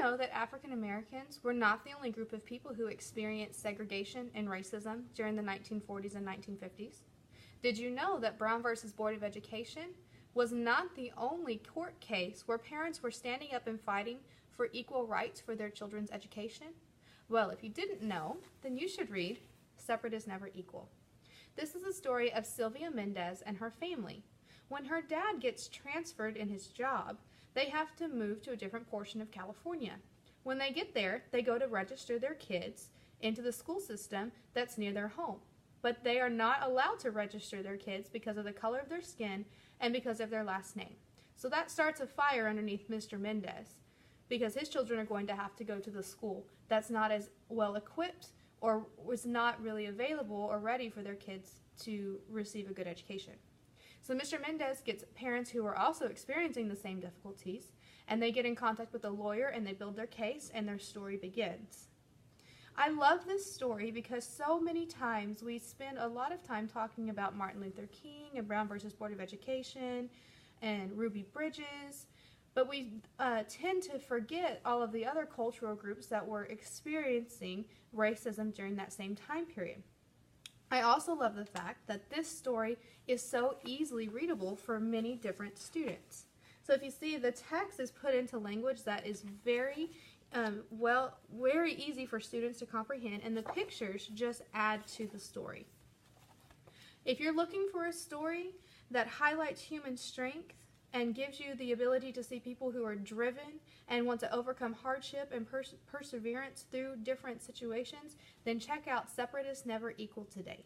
know that African Americans were not the only group of people who experienced segregation and racism during the 1940s and 1950s? Did you know that Brown versus Board of Education was not the only court case where parents were standing up and fighting for equal rights for their children's education? Well, if you didn't know, then you should read Separate is Never Equal. This is the story of Sylvia Mendez and her family. When her dad gets transferred in his job, they have to move to a different portion of California. When they get there, they go to register their kids into the school system that's near their home. But they are not allowed to register their kids because of the color of their skin and because of their last name. So that starts a fire underneath Mr. Mendez, because his children are going to have to go to the school that's not as well equipped or was not really available or ready for their kids to receive a good education. So Mr. Mendez gets parents who are also experiencing the same difficulties, and they get in contact with a lawyer and they build their case and their story begins. I love this story because so many times we spend a lot of time talking about Martin Luther King and Brown versus Board of Education and Ruby Bridges, but we tend to forget all of the other cultural groups that were experiencing racism during that same time period. I also love the fact that this story is so easily readable for many different students. So if you see, the text is put into language that is very easy for students to comprehend, and the pictures just add to the story. If you're looking for a story that highlights human strength and gives you the ability to see people who are driven and want to overcome hardship and perseverance through different situations, then check out Separate is Never Equal today.